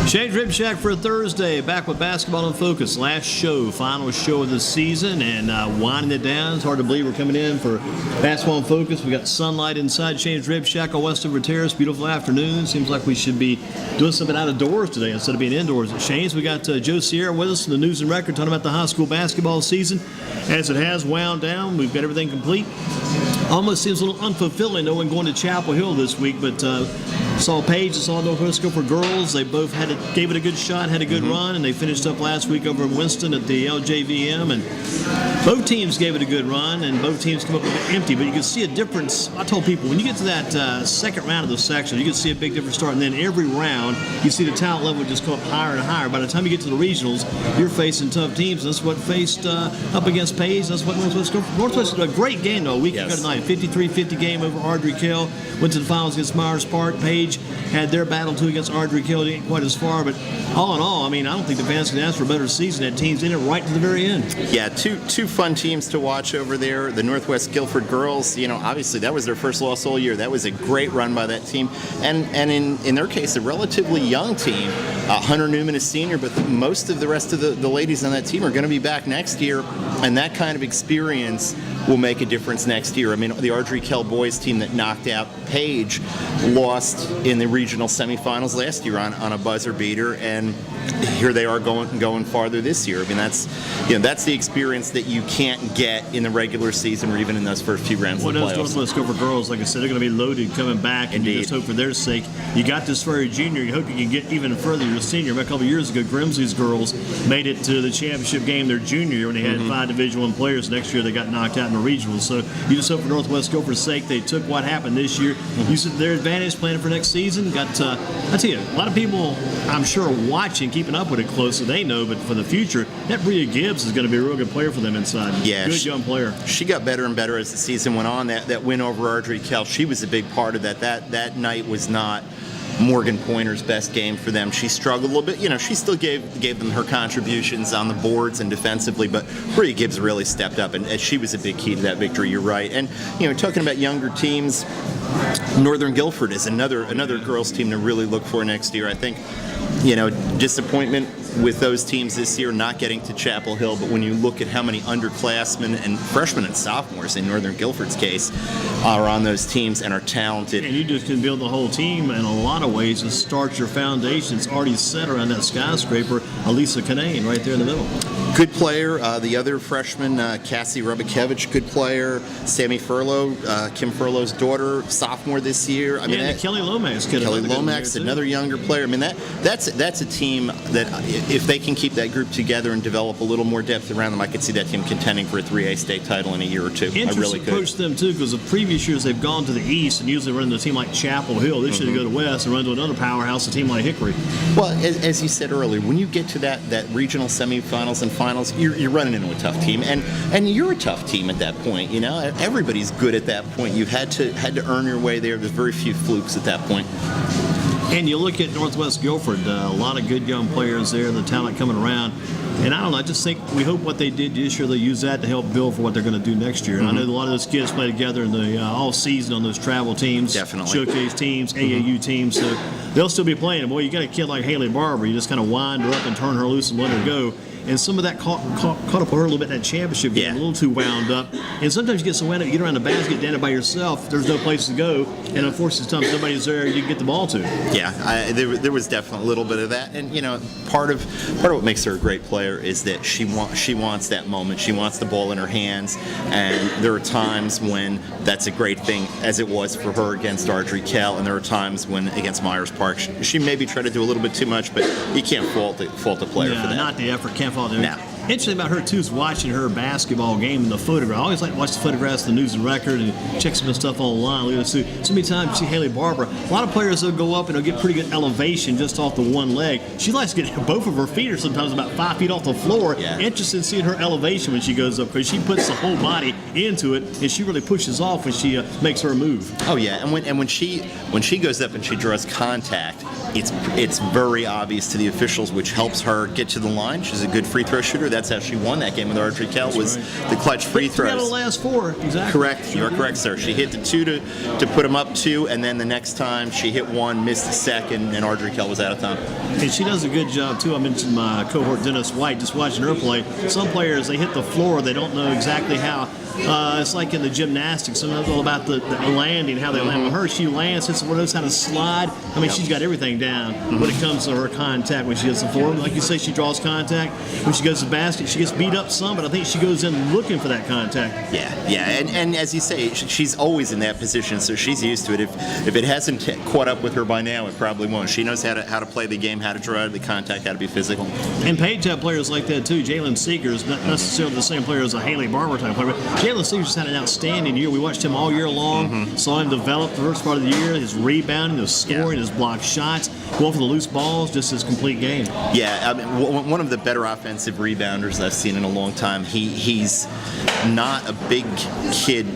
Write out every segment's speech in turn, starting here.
Shades Rib Shack for a Thursday, back with Basketball in Focus. Last show, final show of the season, and winding it down. It's hard to believe we're coming in for Basketball in Focus. We got sunlight inside Shades Rib Shack on Westover Terrace. Beautiful afternoon. Seems like we should be doing something out of doors today instead of being indoors at Shane's. We got Joe Sirera with us in the News and Record talking about the high school basketball season. As it has wound down, we've got everything complete. Almost seems a little unfulfilling, no one going to Chapel Hill this week, but saw Paige and saw Northwest for girls. They both gave it a good shot, had a good run, and they finished up last week over in Winston at the LJVM. And both teams gave it a good run, and both teams come up a bit empty. But you can see a difference. I told people, when you get to that second round of the section, you can see a big difference start. And then every round, you see the talent level just go up higher and higher. By the time you get to the regionals, you're facing tough teams. And that's what faced up against Paige. That's what Northwest go for. Northwest did a great game, though, a week ago tonight. 53-50 game over Ardrey Kell. Went to the finals against Myers Park. Paige had their battle, too, against Ardrey Kell. It ain't quite as far, but all in all, I mean, I don't think the fans can ask for a better season. That team's in it right to the very end. Yeah, two fun teams to watch over there. The Northwest Guilford girls, obviously that was their first loss all year. That was a great run by that team. And in their case, a relatively young team. Hunter Newman is senior, but most of the rest of the ladies on that team are going to be back next year, and that kind of experience will make a difference next year. I mean, the Ardrey Kell boys team that knocked out Paige lost in the regional semifinals last year on a buzzer beater, and here they are going farther this year. I mean, that's the experience that you can't get in the regular season or even in those first few rounds of the playoffs. Northwest Guilford girls, like I said, they're going to be loaded coming back, and you just hope for their sake. You got this for your junior. You hope you can get even further your senior. A couple of years ago, Grimsley's girls made it to the championship game their junior year when they had 5 Division I players. Next year, they got knocked out in the regionals. So you just hope for Northwest Guilford's sake they took what happened this year, used it to their advantage, planning for next season. I tell you, a lot of people, I'm sure, are watching, keeping up with it closely. They know, but for the future, that Bria Gibbs is going to be a real good player for them inside. Yeah, good young player. She got better and better as the season went on. That win over Ardrey Kell, she was a big part of that. That night was not Morgan Pointer's best game for them. She struggled a little bit. She still gave them her contributions on the boards and defensively, but Bria Gibbs really stepped up, and she was a big key to that victory. You're right. And talking about younger teams, Northern Guilford is another girls team to really look for next year. I think disappointment with those teams this year not getting to Chapel Hill, but when you look at how many underclassmen and freshmen and sophomores in Northern Guilford's case are on those teams and are talented. And you just can build the whole team in a lot of ways and start your foundation. It's already set around that skyscraper. Elisa Canane right there in the middle. Good player. The other freshman, Cassie Rubikevich, good player. Sammy Furlow, Kim Furlow's daughter, sophomore this year. I mean, Kelly Lomax. Kelly Lomax, another younger player. I mean, that's a team that if they can keep that group together and develop a little more depth around them, I could see that team contending for a 3A state title in a year or two. I really could. Approach them too, because the previous years they've gone to the east and usually run into a team like Chapel Hill. They should go to west and run to another powerhouse, a team like Hickory. Well, as you said earlier, when you get to that regional semifinals and finals, you're running into a tough team, and you're a tough team at that point. Everybody's good at that point. You had to earn your way there. There's very few flukes at that point. And you look at Northwest Guilford, a lot of good young players there, the talent coming around. And I don't know, I just think we hope what they did this year, they'll use that to help build for what they're going to do next year. And I know a lot of those kids play together in the all season on those travel teams, definitely showcase teams, AAU teams. So they'll still be playing. Boy, you got a kid like Haley Barber, you just kind of wind her up and turn her loose and let her go. And some of that caught up with her a little bit in that championship game, a little too wound up. And sometimes you get so wound up, you get around the basket, down it by yourself, there's no place to go, and unfortunately sometimes nobody's there you can get the ball to. Yeah, there was definitely a little bit of that. And, part of what makes her a great player is that she wants that moment. She wants the ball in her hands, and there are times when that's a great thing, as it was for her against Ardrey Kell, and there are times when against Myers Park she maybe tried to do a little bit too much, but you can't fault the player for that. Not the effort, can't fault it. No. Interesting about her too is watching her basketball game and the photograph. I always like to watch the photographs of the News and Record and check some of the stuff online. So many times you see Haley Barber. A lot of players will go up and they'll get pretty good elevation just off the one leg. She likes to get both of her feet are sometimes about 5 feet off the floor. Yeah. Interested in seeing her elevation when she goes up because she puts the whole body into it and she really pushes off when she makes her move. Oh yeah, and when she goes up and she draws contact, it's very obvious to the officials, which helps her get to the line. She's a good free throw shooter. that's how she won that game with Audrey Kell, was the clutch free throws. 3 out of the last 4, exactly. Correct. You are correct, sir. She hit the 2 to put them up 2, and then the next time she hit 1, missed the second, and Audrey Kell was out of time. And she does a good job, too. I mentioned my cohort, Dennis White, just watching her play. Some players, they hit the floor, they don't know exactly how. It's like in the gymnastics, it's all about the landing, how they land. With her, she lands, hits knows how to slide. I mean, she's got everything down when it comes to her contact when she hits the floor. Like you say, she draws contact. When she goes to the basket, she gets beat up some, but I think she goes in looking for that contact. Yeah. And as you say, she's always in that position, so she's used to it. If it hasn't caught up with her by now, it probably won't. She knows how to play the game, how to draw the contact, how to be physical. And paid to have players like that, too. Jalen Seeger's not necessarily the same player as a Haley Barber type player, but Jalen Seeger's had an outstanding year. We watched him all year long, saw him develop the first part of the year, his rebounding, his scoring, his block shots, going for the loose balls, just his complete game. Yeah, I mean, one of the better offensive rebounders I've seen in a long time. He's not a big kid,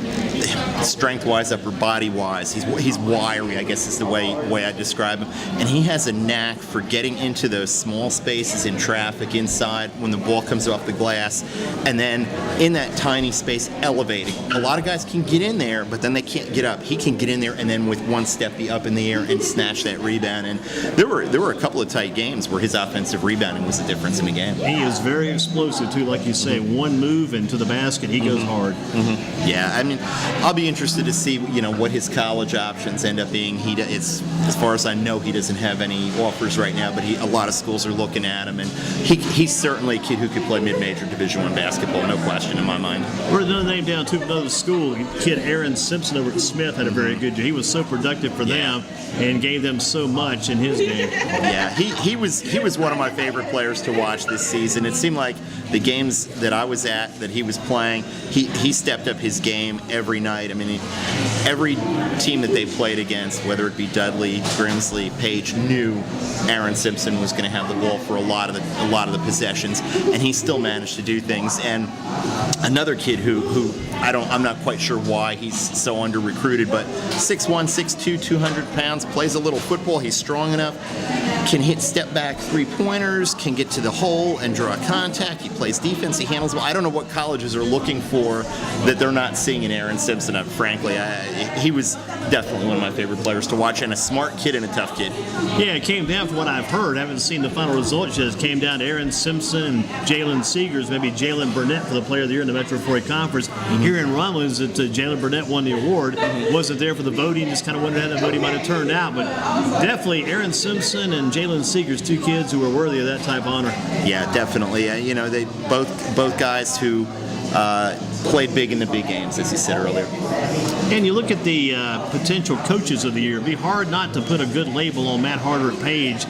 strength-wise, upper body-wise. He's wiry, I guess is the way I describe him. And he has a knack for getting into those small spaces in traffic inside when the ball comes off the glass, and then in that tiny space elevating. A lot of guys can get in there, but then they can't get up. He can get in there and then with one step be up in the air and snatch that rebound. And there were a couple of tight games where his offensive rebounding was the difference in the game. He is very explosive too, like you say. One move into the basket, he goes hard. Yeah, I mean, I'll be interested to see what his college options end up being. It's as far as I know, he doesn't have any offers right now, but a lot of schools are looking at him, and he's certainly a kid who could play mid-major Division I basketball, no question in my mind. We're another name down to another school. Kid Aaron Simpson over at Smith had a very good year. He was so productive for them and gave them so much in his game. Yeah, he was one of my favorite players to watch this season. It seemed like the games that I was at that he was playing, he stepped up his game every night. I mean, every team that they played against, whether it be Dudley, Grimsley, Page, knew Aaron Simpson was going to have the ball for a lot of the possessions, and he still managed to do things. And another kid who I'm not quite sure why he's so under recruited, but 6'1", 6'2", 200 pounds, plays a little football. He's strong enough, can hit step back 3-pointers, can get to the hole and draw contact. He plays defense. He handles well. I don't know what colleges are looking for that they're not seeing in Aaron Simpson. Frankly, he was definitely one of my favorite players to watch, and a smart kid and a tough kid. Yeah, it came down from what I've heard. I haven't seen the final results yet. It came down to Aaron Simpson and Jalen Seegers, maybe Jalen Burnett for the Player of the Year in the Metro 4A Conference. Here in Romulus, Jalen Burnett won the award. Wasn't there for the voting. Just kind of wondered how the voting might have turned out. But definitely Aaron Simpson and Jalen Seegers, two kids who were worthy of that type of honor. Yeah, definitely. They both guys who played big in the big games, as you said earlier. And you look at the potential coaches of the year. It'd be hard not to put a good label on Matt Harder at Page.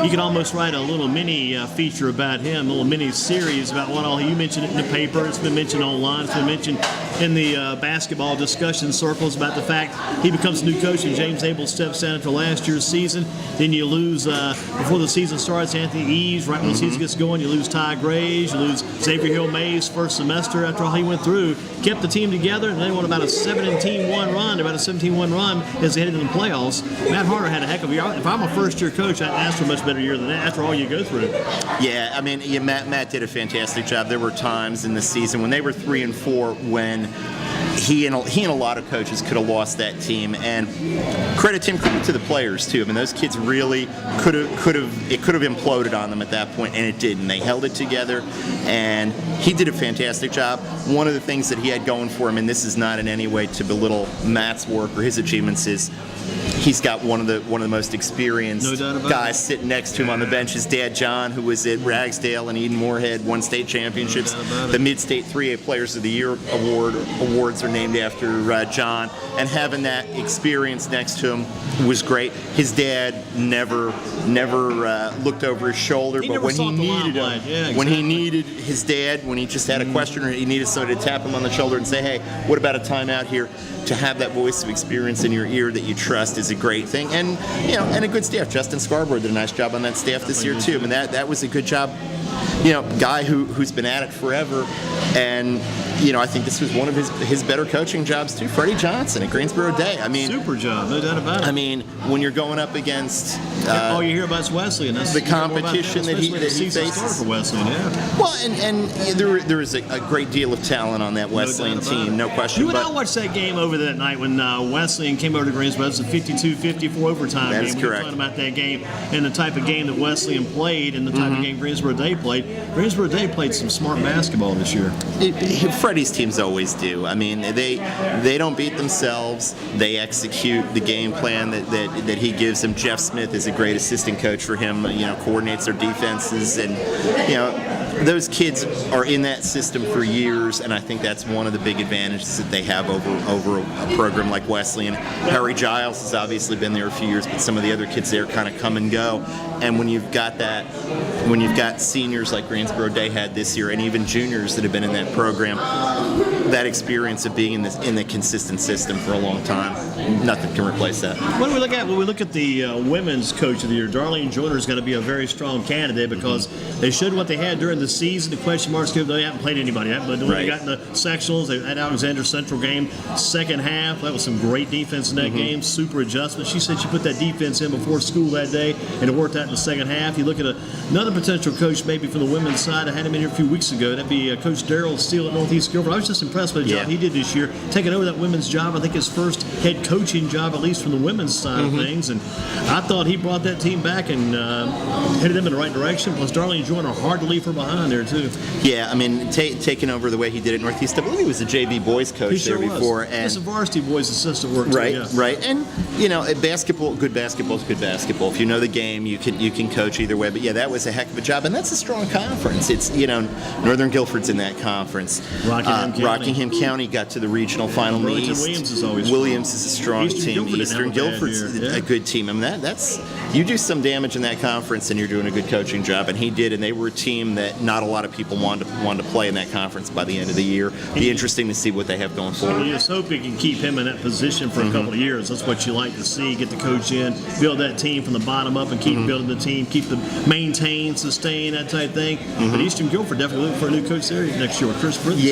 You could almost write a little mini feature about him, a little mini series about what all you mentioned it in the paper. It's been mentioned online. It's been mentioned in the basketball discussion circles about the fact he becomes a new coach and James Abel steps down after last year's season. Then you lose, before the season starts, Anthony Eves. Right when the season gets going, you lose Ty Graves. You lose Xavier Hill Mays first semester after all he went through. Kept the team together, and they won about a 17-1 run, about a 17-1 run as they headed into the playoffs. Matt Harder had a heck of a year. If I'm a first-year coach, I'd ask for a much better year than that after all you go through. Yeah, I mean, Matt did a fantastic job. There were times in the season when they were 3-4 when he and a lot of coaches could have lost that team, and credit to the players too. I mean, those kids really could have imploded on them at that point, and it didn't. They held it together, and he did a fantastic job. One of the things that he had going for him, and this is not in any way to belittle Matt's work or his achievements, is he's got one of the most experienced guys sitting next to him on the bench. His dad, John, who was at Ragsdale and Eden Moorhead, won state championships. The Mid-State 3A Players of the Year awards are named after John. And having that experience next to him was great. His dad never looked over his shoulder, but when he needed him, when he needed his dad, when he just had a question or he needed somebody to tap him on the shoulder and say, "Hey, what about a timeout here?" To have that voice of experience in your ear that you trust is a great thing, and and a good staff. Justin Scarborough did a nice job on that staff this year too. I mean, that was a good job guy who's been at it forever, and I think this was one of his better coaching jobs too. Freddie Johnson at Greensboro Day. I mean, super job, no doubt about it. I mean, when you're going up against all you hear about is Wesley, and that's the competition that he faces for Wesleyan. Yeah. Well, and there is a great deal of talent on that Wesleyan team, no question. You and I watched that game over that night when Wesleyan came over to Greensboro. It was a 52-54 overtime that game. Is we correct. were talking about that game and the type of game that Wesleyan played and the type of game Greensboro Day played. Greensboro Day played some smart basketball this year. Freddie's teams always do. I mean, they don't beat themselves. They execute the game plan that he gives them. Jeff Smith is a great assistant coach for him. Coordinates their defenses, and those kids are in that system for years. And I think that's one of the big advantages that they have over a program like Wesleyan. Harry Giles has obviously been there a few years, but some of the other kids there kind of come and go. And when you've got seniors like Greensboro Day had this year, and even juniors that have been in that program, that experience of being in the consistent system for a long time, nothing can replace that. What do we look at when we look at the women's coach of the year? Darlene Joyner is going to be a very strong candidate because they showed what they had during the season. The question marks, they haven't played anybody yet, but when they got in the sectionals, they had Alexander Central game, second half. That was some great defense in that game, super adjustment. She said she put that defense in before school that day, and it worked out in the second half. You look at another potential coach maybe from the women's side. I had him in here a few weeks ago. That'd be Coach Darrell Steele at Northeast Guilford. I was just impressed with the job he did this year, taking over that women's job. I think his first head coaching job, at least from the women's side of things. And I thought he brought that team back and headed them in the right direction. Plus, Darlene Joyner, hard to leave her behind there, too. Yeah, I mean, taking over the way he did at Northeast, I believe he was a JV boys coach there before. And he's a varsity boys assistant work right, too, yeah. Right. And, good basketball is good basketball. If you know the game, you can coach either way. But, yeah, that was a heck of a job. And that's a strong conference. It's, Northern Guilford's in that conference. Rockingham County got to the regional final in the East. Williams is a strong team. Eastern Guilford's a good team. I mean, that's you do some damage in that conference, and you're doing a good coaching job. And he did, and they were a team that not a lot of people wanted to play in that conference by the end of the year. Be interesting to see what they have going forward. You just hope you can keep him in that position for a couple of years. That's what you like to see. Get the coach in, build that team from the bottom up, and keep building the team, keep them maintain, sustain, that type of thing. But Eastern Guilford definitely looking for a new coach there next year with Chris Britton.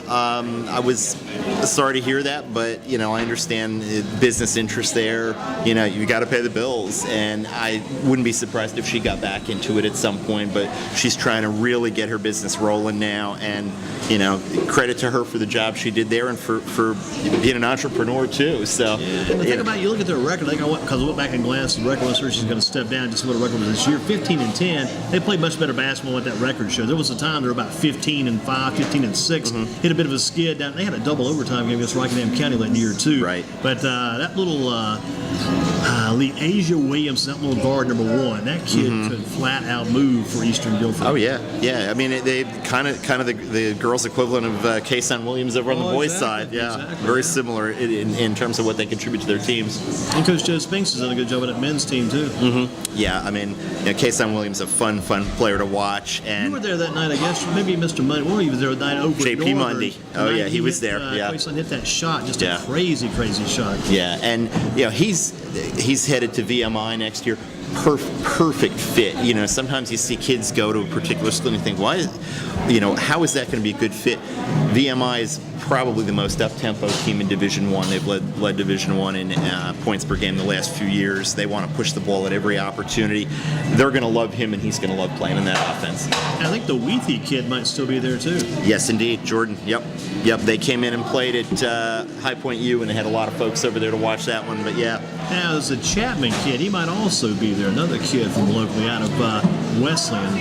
I was sorry to hear that, but I understand business interest there. You got to pay the bills, and I wouldn't be surprised if she got back into it at some point. But she's trying to really get her business rolling now, and credit to her for the job she did there and for being an entrepreneur too. So the thing about you look at their record, because I went back and glanced at the record. I'm sure she's going to step down just what the record was this year. 15-10. They played much better basketball with that record show. There was a time they were about 15-5, 15-6. Hit a bit of a skid down. They had a double overtime game against Rockingham County that year too. Right. But that little Asia Williams, that little guard number one, that kid could flat out move for Eastern Guilford. Oh yeah. I mean, they kind of the girls' equivalent of Kason Williams over on the boys' side. Yeah, exactly. Very similar in terms of what they contribute to their teams. And Coach Joe Spinks has done a good job with that men's team too. Yeah, I mean, Kason Williams is a fun player to watch. And you were there that night, I guess. Maybe Mr. Monday. Well, he was there the night over. JP Monday. Oh yeah, he was there. Kason hit that shot, just a crazy shot. Yeah, and he's headed to VMI next year. Perfect fit. Sometimes you see kids go to a particular school and you think, how is that going to be a good fit? VMI is probably the most up-tempo team in Division I. They've led Division I in points per game the last few years. They want to push the ball at every opportunity. They're going to love him, and he's going to love playing in that offense. And I think the Wheathy kid might still be there, too. Yes, indeed. Jordan, yep. They came in and played at High Point U, and they had a lot of folks over there to watch that one, but yeah. Now, there's a Chapman kid. He might also be there. Another kid from locally out of Wesleyan.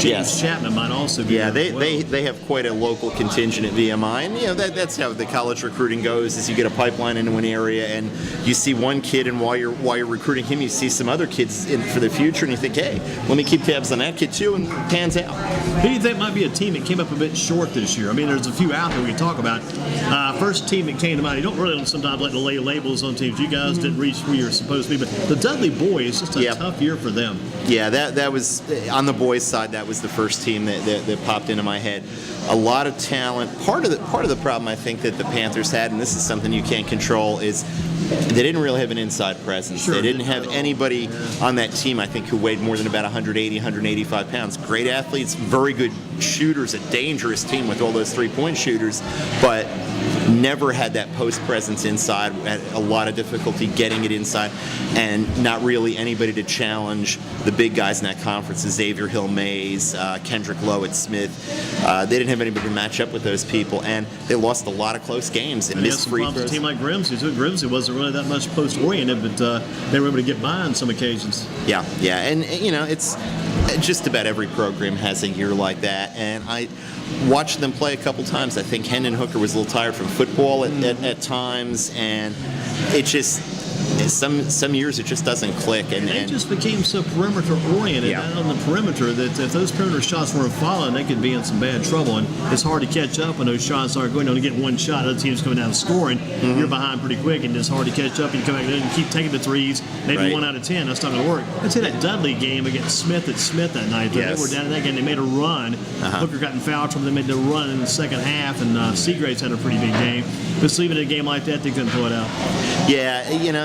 James Chapman might also be there. They have quite a local contingent at VMI, and that's how the college recruiting goes. Is you get a pipeline into an area, and you see one kid, and while you're recruiting him, you see some other kids in for the future, and you think, hey, let me keep tabs on that kid too, and it pans out. Who do you think might be a team that came up a bit short this year? I mean, there's a few out there we can talk about. First team that came to mind. You don't really sometimes like to lay labels on teams. You guys didn't reach where you're supposed to be, but the Dudley boys, it's just a tough year for them. Yeah, that was on the boys' side. That was the first team that popped into my head. A lot of talent. Part of the problem I think that the Panthers had, and this is something you can't control, is they didn't really have an inside presence. Sure, they didn't have anybody on that team, I think, who weighed more than about 180, 185 pounds. Great athletes, very good shooters, a dangerous team with all those three-point shooters, but never had that post presence inside. Had a lot of difficulty getting it inside, and not really anybody to challenge the big guys in that conference. Xavier Hill Mays, Kendrick Lowe Smith. They didn't have anybody to match up with those people, and they lost a lot a close games and missed free throws. A team like Grimsley too. Grimsley wasn't really that much post oriented, but they were able to get by on some occasions. Yeah, and it's just about every program has a year like that, and I watched them play a couple times. I think Hendon Hooker was a little tired from football at times, and it just some years it just doesn't click. And they just became so perimeter oriented on the perimeter that if those perimeter shots weren't falling, they could be in some bad trouble. And it's hard to catch up when those shots aren't going. To get one shot, other teams coming down and scoring, you're behind pretty quick, and it's hard to catch up. And you come back and keep taking the threes, maybe 1 out of 10. That's not going to work. I'd say that Dudley game against Smith that night. They were down in that game. They made a run. Hooker got in foul trouble. They made the run in the second half, and Seagraves had a pretty big game. Just leaving a game like that, they couldn't pull it out. Yeah,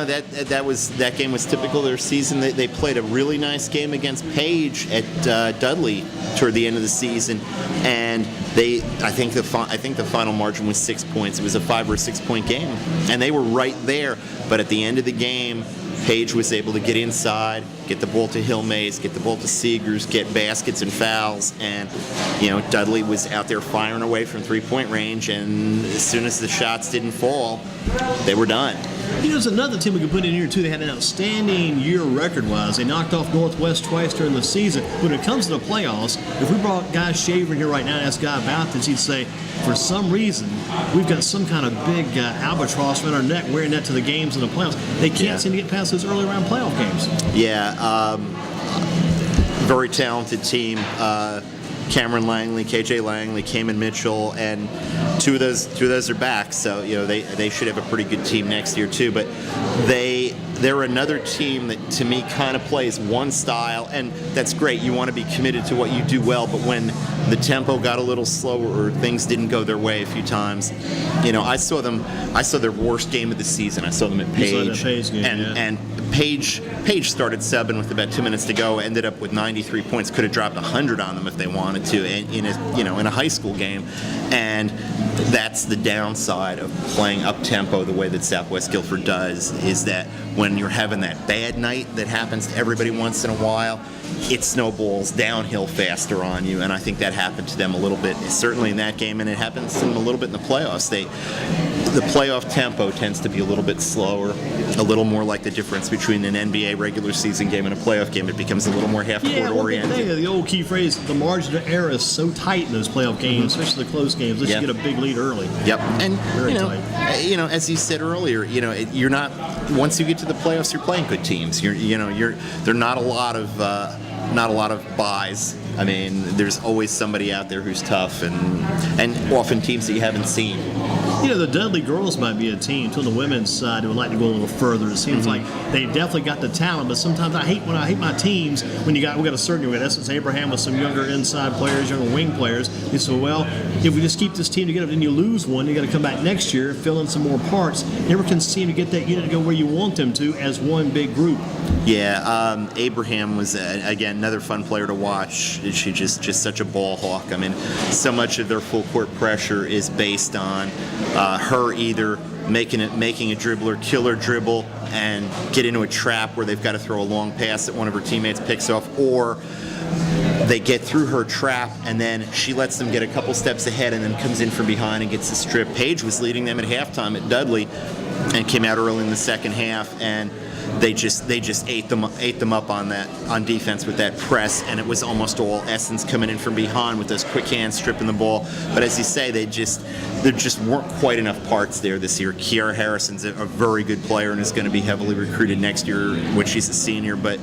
that game was typical of their season. They played a really nice game against Page at Dudley toward the end of the season, and I think the final margin was 6 points. It was a 5 or 6 point game, and they were right there. But at the end of the game, Page was able to get inside, get the ball to Hill Mays, get the ball to Seegers, get baskets and fouls, and Dudley was out there firing away from 3-point range, and as soon as the shots didn't fall, they were done. There's another team we could put in here too. They had an outstanding year record-wise. They knocked off Northwest twice during the season. When it comes to the playoffs, if we brought Guy Shaver in here right now and asked Guy about this, he'd say, for some reason, we've got some kind of big albatross around our neck wearing that to the games in the playoffs. They can't seem to get past those early round playoff games. Yeah, very talented team. Cameron Langley, KJ Langley, Kamen Mitchell, and two of those are back. So they should have a pretty good team next year too. But they're another team that to me kind of plays one style, and that's great. You want to be committed to what you do well. But when the tempo got a little slower or things didn't go their way a few times, I saw their worst game of the season. I saw them at Page, you saw that Page game, and Page started subbing with about 2 minutes to go, ended up with 93 points, could have dropped 100 on them if they wanted to in a high school game. And that's the downside of playing up tempo the way that Southwest Guilford does, is that when you're having that bad night that happens to everybody once in a while, it snowballs downhill faster on you, and I think that happened to them a little bit, certainly in that game, and it happens to them a little bit in the playoffs. The playoff tempo tends to be a little bit slower, a little more like the difference between an NBA regular season game and a playoff game. It becomes a little more half-court oriented. The old key phrase, the margin of error is so tight in those playoff games, especially the close games. Let's get a big lead early. Yep, and tight. As you said earlier, you're not. Once you get to the playoffs, you're playing good teams. There are not a lot of buys. I mean, there's always somebody out there who's tough, and often teams that you haven't seen. The Dudley girls might be a team. On the women's side, who would like to go a little further. It seems like they definitely got the talent, but sometimes I hate my teams when we got a certain. We got Essence Abraham with some younger inside players, younger wing players. You say, well, if we just keep this team together, then you lose one. You got to come back next year, fill in some more parts. Never can seem to get that unit to go where you want them to as one big group. Yeah, Abraham was again another fun player to watch. She's just such a ball hawk. I mean, so much of their full court pressure is based on her either making a dribbler killer dribble and get into a trap where they've got to throw a long pass that one of her teammates picks off, or they get through her trap and then she lets them get a couple steps ahead and then comes in from behind and gets the strip. Page was leading them at halftime at Dudley and came out early in the second half, and they just ate them up on defense with that press, and it was almost all Essence coming in from behind with those quick hands stripping the ball. But as you say, there just weren't quite enough parts there this year. Kiara Harrison's a very good player and is going to be heavily recruited next year when she's a senior, but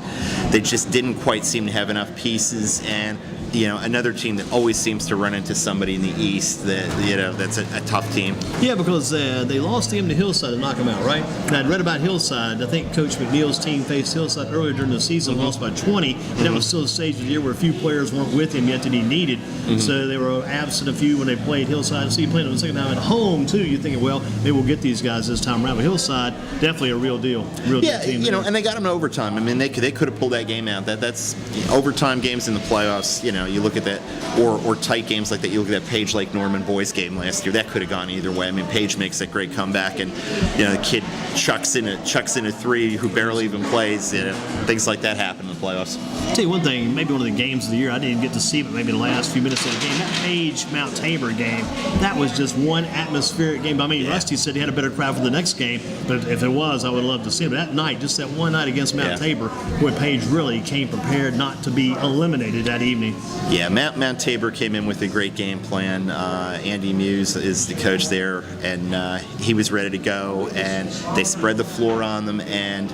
they just didn't quite seem to have enough pieces. And another team that always seems to run into somebody in the East that's a tough team. Yeah, because they lost to him to Hillside to knock him out, right? And I'd read about Hillside. I think Coach McNeil's team faced Hillside earlier during the season, lost by 20, and that was still a stage of the year where a few players weren't with him yet that he needed. So they were absent a few when they played Hillside. So you played them the second time at home, too. You're thinking, well, maybe we'll get these guys this time around. But Hillside, definitely a real deal. Real Yeah, deal team. and they got them to overtime. I mean, they could have pulled that game out. That's overtime games in the playoffs. You look at that, or tight games like that. You look at that Page Lake Norman boys game last year. That could have gone either way. I mean, Page makes that great comeback, and the kid chucks in a three who barely even plays. Things like that happen in the playoffs. I'll tell you one thing, maybe one of the games of the year, I didn't even get to see, but maybe the last few minutes of the game, that Page Mount Tabor game, that was just one atmospheric game. I mean, Rusty said he had a better crowd for the next game, but if it was, I would love to see it. But that night, just that one night against Mount Tabor, where Page really came prepared not to be eliminated that evening. Yeah, Mount Tabor came in with a great game plan. Andy Muse is the coach there, and he was ready to go, and they spread the floor on them, and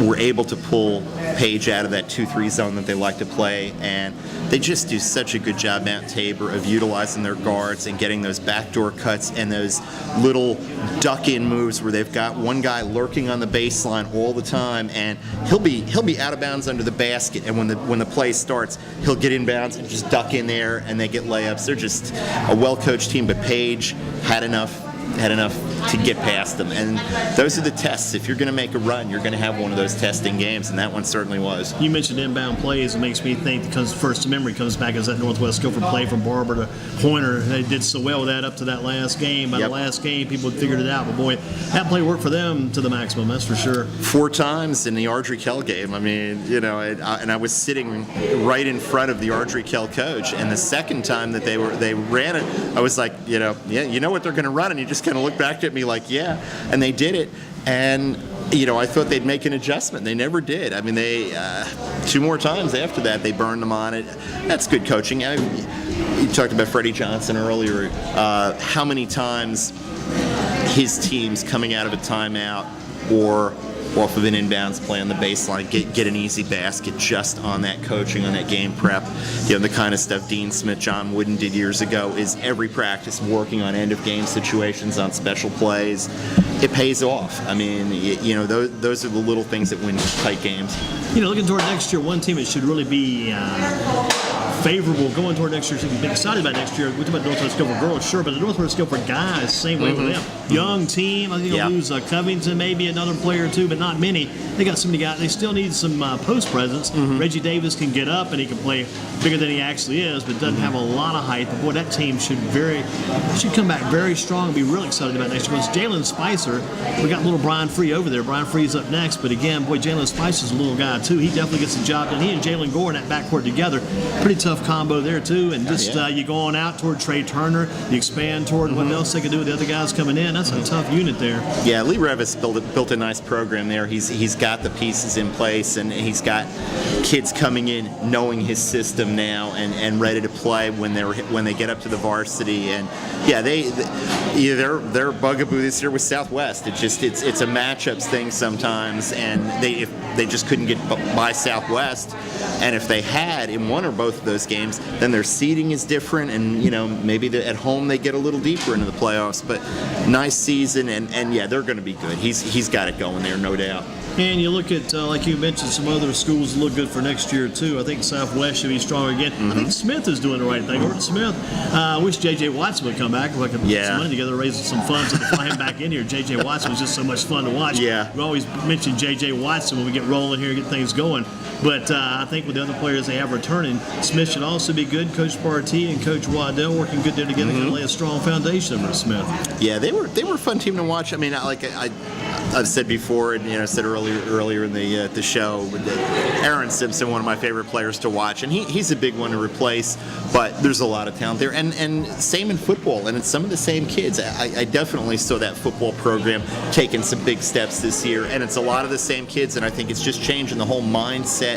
were able to pull Page out of that 2-3 zone that they like to play, and they just do such a good job, Mount Tabor, of utilizing their guards and getting those backdoor cuts and those little duck-in moves where they've got one guy lurking on the baseline all the time, and he'll be out of bounds under the basket, and when the play starts, he'll get in bounds and just duck in there, and they get layups. They're just a well-coached team, but Page had enough to get past them, and those are the tests. If you're going to make a run, you're going to have one of those testing games, and that one certainly was. You mentioned inbound plays. It makes me think, because first to memory comes back as that Northwest Guilford play from Barber to Pointer. They did so well with that up to that last game. By the last game, people had figured it out, but boy, that play worked for them to the maximum, that's for sure. 4 times in the Ardrey Kell game. I mean, and I was sitting right in front of the Ardrey Kell coach, and the second time that they ran it, I was like, you know what they're going to run, and you just kind of looked back at me like, yeah, and they did it, and I thought they'd make an adjustment. They never did. I mean, they 2 more times after that, they burned them on it. That's good coaching. You talked about Freddie Johnson earlier. How many times his team's coming out of a timeout or off of an inbounds play on the baseline, get an easy basket just on that coaching, on that game prep. The kind of stuff Dean Smith, John Wooden did years ago is every practice working on end-of-game situations, on special plays. It pays off. I mean, those are the little things that win tight games. Looking toward next year, one team that should really be favorable going toward next year, so we've been excited about next year. We talked about Northwest Guilford girls, sure, but the Northwest Guilford guys, same way with them. Young team. I think they'll lose Covington, maybe another player or two, but not many. They got so many guys. They still need some post presence. Reggie Davis can get up and he can play bigger than he actually is, but doesn't have a lot of height. But boy, that team should come back very strong and be really excited about next year. Because Jalen Spicer, we got little Brian Free over there. Brian Free's up next, but again, boy, Jalen Spicer's a little guy too. He definitely gets the job done. He and Jalen Gore in that backcourt together, pretty tough combo there too. And just you go on out toward Trey Turner, you expand toward what else they can do with the other guys coming in. That's a tough unit there. Yeah, Lee Revis built a nice program there. He's got the pieces in place, and he's got kids coming in knowing his system now and ready to play when they get up to the varsity. And their bugaboo this year was Southwest. It's a matchups thing sometimes, and they just couldn't get by Southwest. And if they had in one or both of those games, then their seeding is different, and maybe at home they get a little deeper into the playoffs. But nice season, and they're going to be good. He's got it going there, no doubt. And you look at, like you mentioned, some other schools look good for next year, too. I think Southwest should be strong again. I think Smith is doing the right thing. Orton Smith, I wish J.J. Watson would come back. We could put some money together, raise some funds, and fly him back in here. J.J. Watson was just so much fun to watch. Yeah. We always mention J.J. Watson when we get rolling here and get things going. But I think with the other players they have returning, Smith should also be good. Coach Partee and Coach Waddell working good there together to lay a strong foundation over Smith. Yeah, they were a fun team to watch. I mean, I've said before, and said earlier in the show, Aaron Simpson, one of my favorite players to watch, and he's a big one to replace. But there's a lot of talent there, and same in football, and it's some of the same kids. I definitely saw that football program taking some big steps this year, and it's a lot of the same kids, and I think it's just changing the whole mindset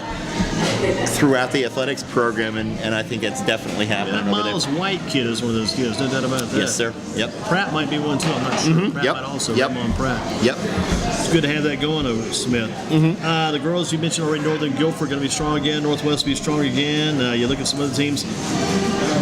throughout the athletics program, and I think it's definitely happening. That Miles White kid is one of those kids, no doubt about that. Yes, sir. Yep. Pratt might be one too. I'm not sure. Pratt might also. Ramon Pratt. Yep. It's good to have that going over at Smith. The girls you mentioned already, Northern Guilford going to be strong again. Northwest will be strong again. You look at some other teams.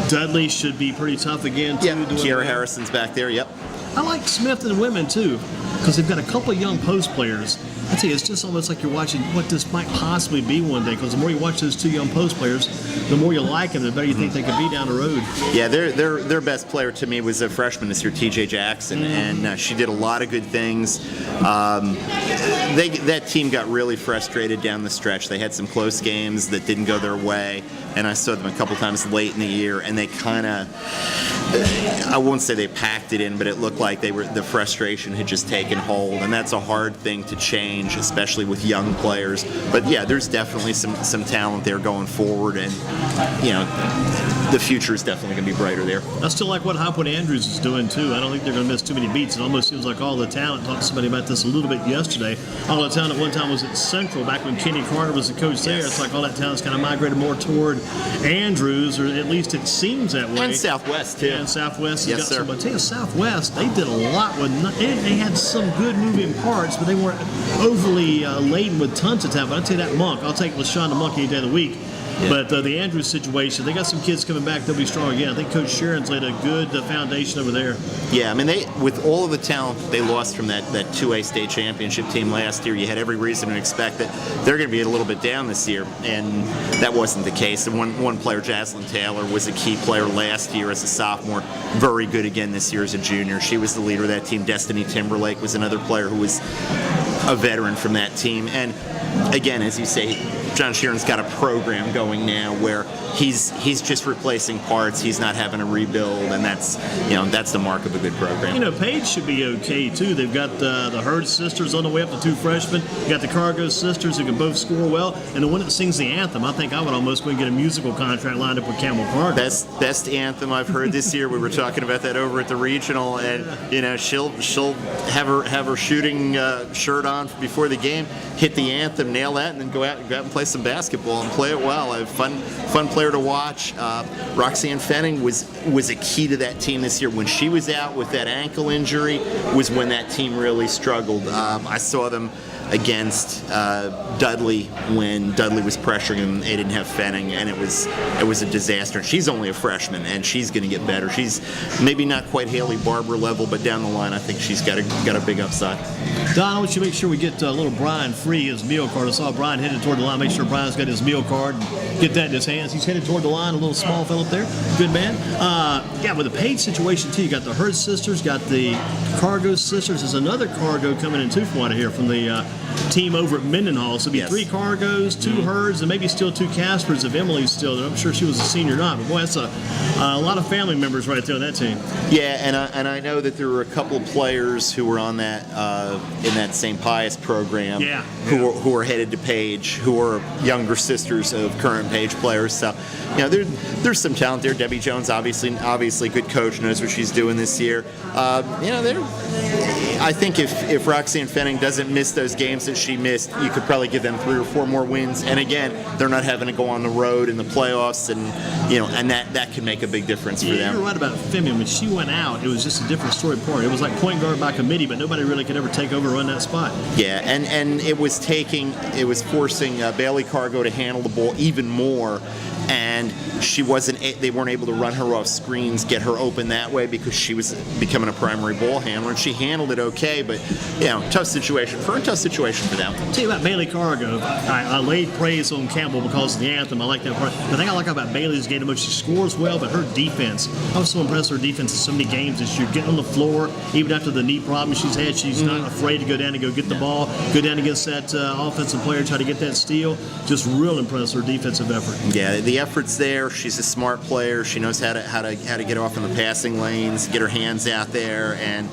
Dudley should be pretty tough again, too. Yeah, Kiara Harrison's back there, yep. I like Smith and women, too, because they've got a couple of young post players. I tell you, it's just almost like you're watching what this might possibly be one day, because the more you watch those two young post players, the more you like them, the better you think they could be down the road. Yeah, their best player to me was a freshman this year, T.J. Jackson, and she did a lot of good things. That team got really frustrated down the stretch. They had some close games that didn't go their way, and I saw them a couple times late in the year, and they kind of, I won't say they packed it in, but it looked like the frustration had just taken hold, and that's a hard thing to change, especially with young players. But yeah, there's definitely some talent there going forward, and the future is definitely going to be brighter there. I still like what Hopwood Andrews is doing too. I don't think they're going to miss too many beats. It almost seems like all the talent. Talked to somebody about this a little bit yesterday. All the talent at one time was at Central back when Kenny Carter was the coach there. Yes. It's like all that talent's kind of migrated more toward Andrews, or at least it seems that way. And Southwest too. Yeah, and Southwest has Yes, got sir. some. But I tell you, Southwest, they did a lot with. They had some good moving parts, but they weren't overly laden with tons of talent. But I'll tell you that Monk. I'll take LaShawn the Monk any day of the week. Yeah. But the Andrews situation, they got some kids coming back. They'll be strong again. I think Coach Sharon's laid a good foundation over there. Yeah, I mean, with all of the talent they lost from that 2A state championship team last year, you had every reason to expect that they're going to be a little bit down this year, and that wasn't the case. And one player, Jaslyn Taylor, was a key player last year as a sophomore, very good again this year as a junior. She was the leader of that team. Destiny Timberlake was another player who was a veteran from that team. And again, as you say, John Sheeran's got a program going now where he's just replacing parts. He's not having to rebuild, and that's the mark of a good program. Page should be okay too. They've got the Hurd sisters on the way up, the two freshmen. You got the Cargo sisters who can both score well, and the one that sings the anthem. I think I would almost go and get a musical contract lined up with Campbell Cargo. Best anthem I've heard this year. We were talking about that over at the regional, and she'll have her shooting shirt on before the game, hit the anthem, nail that, and then go out and play some basketball and play it well. A fun player to watch. Roxanne Fenning was a key to that team this year. When she was out with that ankle injury was when that team really struggled. I saw them against Dudley when Dudley was pressuring them. They didn't have Fenning, and it was a disaster. She's only a freshman, and she's going to get better. She's maybe not quite Haley Barber level, but down the line, I think she's got a big upside. Don, I want you to make sure we get a little Brian Free his meal card. I saw Brian headed toward the line. Make sure Brian's got his meal card. Get that in his hands. He's headed toward the line. A little small fellow up there. Good man. With the Page situation too, you got the Hurd sisters, got the Cargo sisters. There's another Cargo coming in too from what I hear from the team over at Mendenhall. So it'll be Yes. 3 Cargos, 2 Herds, and maybe still 2 Caspers if Emily's still there. I'm sure she was a senior or not. But boy, that's a lot of family members right there on that team. Yeah, and I know that there were a couple of players who were on that in that St. Pius program who were headed to Page, who are younger sisters of current Page players. So, there's some talent there. Debbie Jones, obviously good coach, knows what she's doing this year. I think if Roxanne Fenning doesn't miss those games that she missed, you could probably give them 3 or 4 more wins. And again, they're not having to go on the road in the playoffs, and that can make a big difference for them. You're right about Femi. When she went out, it was just a different story for her. It was like point guard by committee, but nobody really could ever take over and run that spot. Yeah, and it was forcing Bailey Cargo to handle the ball even more, and they weren't able to run her off screens, get her open that way because she was becoming a primary ball handler, and she handled it okay, but tough situation for them. I'll tell you about Bailey Cargo. I laid praise on Campbell because of the anthem. I like that part. The thing I like about Bailey's game the most, she scores well, but her defense, I was so impressed with her defense in so many games this year. Getting on the floor, even after the knee problem she's had, she's not afraid to go down and go get the ball, go down against that offensive player, try to get that steal. Just real impressed with her defensive effort. Yeah, the effort's there. She's a smart player. She knows how to get off in the passing lanes, get her hands out there, and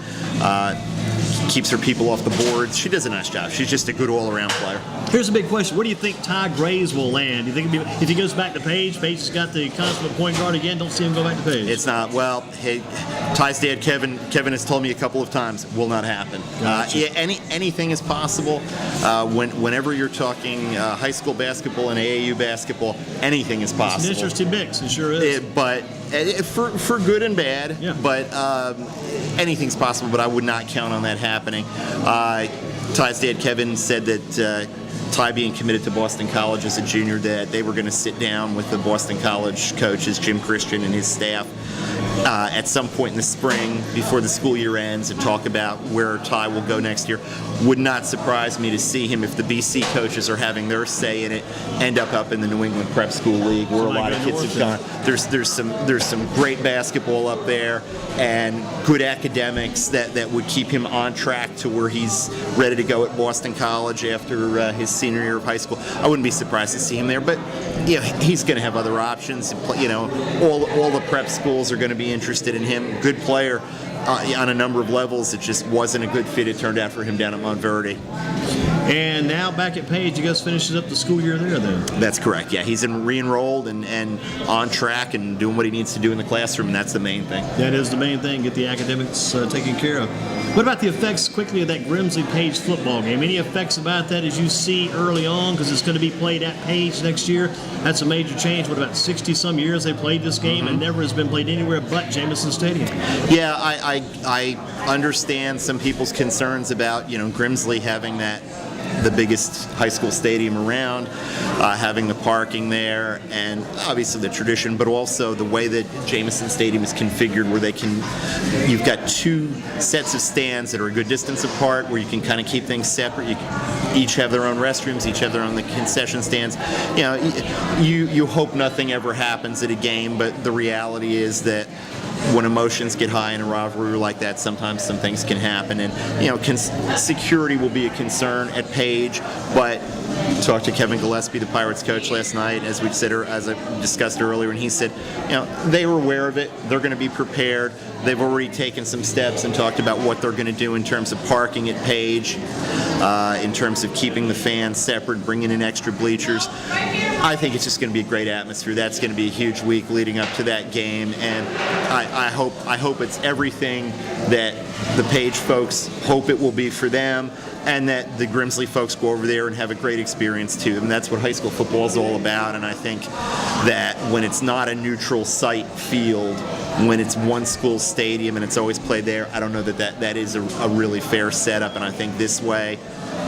keeps her people off the boards. She does a nice job. She's just a good all-around player. Here's a big question. Where do you think Ty Graves will land? Do you think if he goes back to Page has got the consummate point guard again, don't see him go back to Page? It's not. Well, hey, Ty's dad, Kevin has told me a couple of times, will not happen. Gotcha. Anything is possible. Whenever you're talking high school basketball and AAU basketball, anything is possible. It's an interesting mix. It sure is. But for good and bad. Yeah. But anything's possible. But I would not count on that happening. Ty's dad Kevin said that Ty being committed to Boston College as a junior, that they were going to sit down with the Boston College coaches, Jim Christian and his staff, at some point in the spring before the school year ends and talk about where Ty will go next year. Would not surprise me to see him, if the BC coaches are having their say in it, end up in the New England Prep School League, where a lot of kids have gone. There's some great basketball up there and good academics that would keep him on track to where he's ready to go at Boston College after his senior year of high school. I wouldn't be surprised to see him there, but he's going to have other options. All the prep schools are going to be interested in him. Good player on a number of levels. It just wasn't a good fit, it turned out, for him down at Montverde. And now back at Page, you guys finishes up the school year there then? That's correct, yeah. He's re-enrolled and on track and doing what he needs to do in the classroom, and that's the main thing. That is the main thing, get the academics taken care of. What about the effects quickly of that Grimsley-Page football game? Any effects about that as you see early on, because it's going to be played at Page next year? That's a major change. What, about 60-some years they played this game and never has been played anywhere but Jamison Stadium? Yeah, I understand some people's concerns about, Grimsley having the biggest high school stadium around, having the parking there, and obviously the tradition, but also the way that Jamison Stadium is configured, where you've got two sets of stands that are a good distance apart, where you can kind of keep things separate. You each have their own restrooms, each have their own concession stands. You hope nothing ever happens at a game, but the reality is that when emotions get high in a rivalry like that, sometimes some things can happen, and security will be a concern at Page. But talked to Kevin Gillespie, the Pirates coach, last night, as I discussed earlier, and he said, they were aware of it. They're going to be prepared. They've already taken some steps and talked about what they're going to do in terms of parking at Page, in terms of keeping the fans separate, bringing in extra bleachers. I think it's just going to be a great atmosphere. That's going to be a huge week leading up to that game, and I hope it's everything that the Page folks hope it will be for them, and that the Grimsley folks go over there and have a great experience too. And that's what high school football is all about. And I think that when it's not a neutral site field, when it's one school stadium and it's always played there, I don't know that is a really fair setup. And I think this way,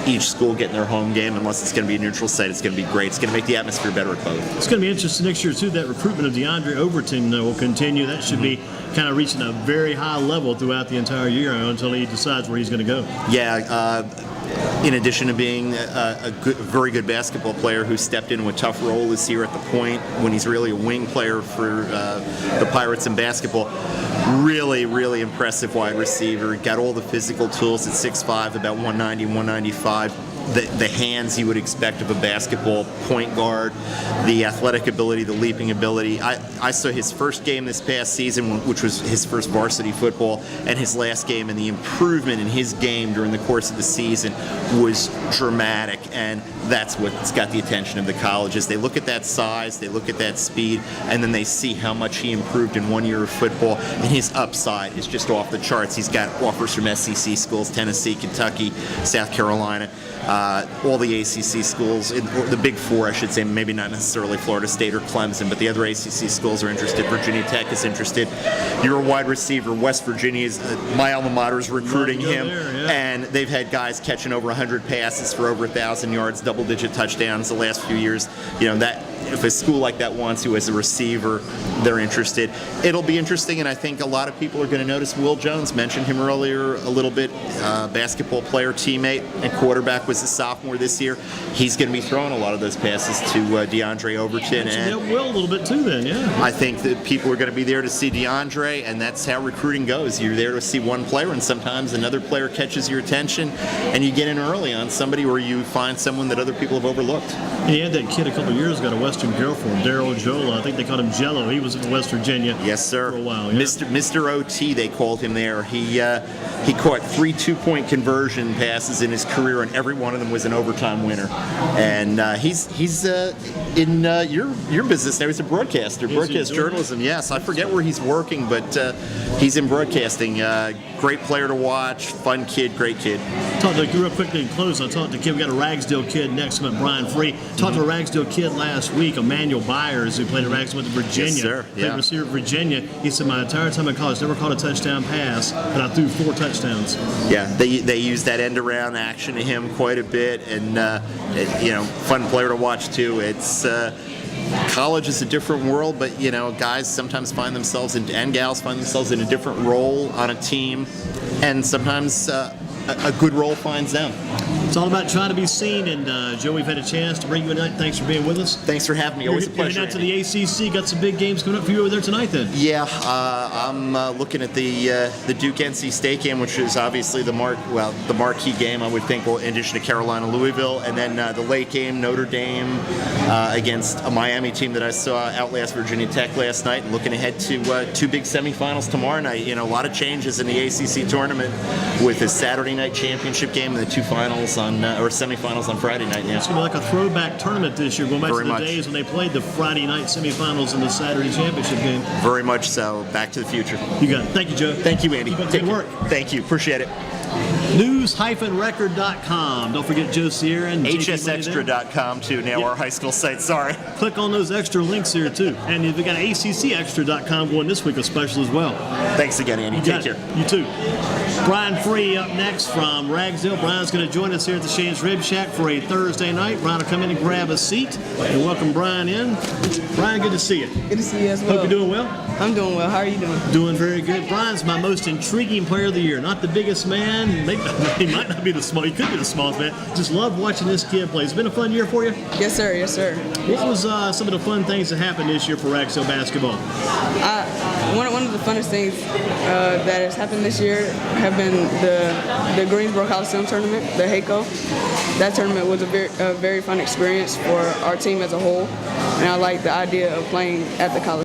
each school getting their home game, unless it's going to be a neutral site, it's going to be great. It's going to make the atmosphere better at both. It's going to be interesting next year, too. That recruitment of DeAndre Overton will continue. That should be kind of reaching a very high level throughout the entire year until he decides where he's going to go. Yeah, in addition to being a very good basketball player who stepped into a tough role this year at the point when he's really a wing player for the Pirates in basketball. Really, really impressive wide receiver. Got all the physical tools at 6'5", about 190, 195. The hands you would expect of a basketball point guard, the athletic ability, the leaping ability. I saw his first game this past season, which was his first varsity football, and his last game, and the improvement in his game during the course of the season was dramatic, and that's what's got the attention of the colleges. They look at that size, they look at that speed, and then they see how much he improved in 1 year of football, and his upside is just off the charts. He's got offers from SEC schools, Tennessee, Kentucky, South Carolina, all the ACC schools, the Big Four, I should say, maybe not necessarily Florida State or Clemson, but the other ACC schools are interested. Virginia Tech is interested. You're a wide receiver. West Virginia is my alma mater is recruiting him, and they've had guys catching over 100 passes for over 1,000 yards, double-digit touchdowns the last few years. That if a school like that wants you as a receiver, they're interested. It'll be interesting, and I think a lot of people are going to notice Will Jones. Mentioned him earlier a little bit. Basketball player, teammate, and quarterback, was a sophomore this year. He's going to be throwing a lot of those passes to DeAndre Overton. And Will a little bit too then, yeah. I think that people are going to be there to see DeAndre, and that's how recruiting goes. You're there to see one player, and sometimes another player catches your attention, and you get in early on somebody, or you find someone that other people have overlooked. He had that kid a couple of years ago, a Western Guilford, Daryl Jola. I think they called him Jello. He was in West Virginia. Yes, sir. For a while, yeah. Mr. OT, they called him there. He caught 3 2-point conversion passes in his career, and every one of them was an overtime winner. And he's in your business now. He's a broadcaster, broadcast journalism. Yes, I forget where he's working, but he's in broadcasting. great player to watch, fun kid, great kid. Talk to real quickly in close. I talked to kid. We got a Ragsdale kid next to him, Brian Free. Talked to a Ragsdale kid last week, Emmanuel Byers, who played at Ragsdale, went to Virginia. Yes, sir. Played receiver at Virginia. He said, my entire time in college, never caught a touchdown pass, but I threw 4 touchdowns. Yeah, they use that end around action to him quite a bit, and fun player to watch too. It's college is a different world, but guys sometimes find themselves and gals find themselves in a different role on a team, and sometimes a good role finds them. It's all about trying to be seen, and Joe, we've had a chance to bring you tonight. Thanks for being with us. Thanks for having me. Always a pleasure. Heading out to the ACC. Got some big games coming up for you over there tonight, then. Yeah, I'm looking at the Duke NC State game, which is obviously the marquee game, I would think, in addition to Carolina Louisville, and then the late game, Notre Dame against a Miami team that I saw outlast Virginia Tech last night, and looking ahead to 2 big semifinals tomorrow night. A lot of changes in the ACC tournament with the Saturday night championship game and the 2 finals or semifinals on Friday night. Yeah. It's going to be like a throwback tournament this year, going back to the days when they played the Friday night semifinals and the Saturday championship game. Very much so. Back to the future. You got it. Thank you, Joe. Thank you, Andy. Keep up the good work. Thank you. Appreciate it. News-record.com. Don't forget Joe Sierra and hsextra.com too. Now our high school site. Sorry. Click on those extra links here too. And we got ACCextra.com going this week, a special as well. Thanks again, Andy. Take care. You too. Brian Free up next from Ragsdale. Brian's going to join us here at the Shane's Rib Shack for a Thursday night. Brian will come in and grab a seat. And welcome Brian in. Brian, good to see you. Good to see you as well. Hope you're doing well. I'm doing well. How are you doing? Doing very good. Brian's my most intriguing player of the year. Not the biggest man. He might not be the small. He could be the smallest man. Just love watching this kid play. It's been a fun year for you? Yes, sir. Yes, sir. What was some of the fun things that happened this year for Ragsdale basketball? One of the funnest things that has happened this year have been the Greensboro Coliseum tournament, the HACO. That tournament was a very fun experience for our team as a whole, and I like the idea of playing at the Coliseum.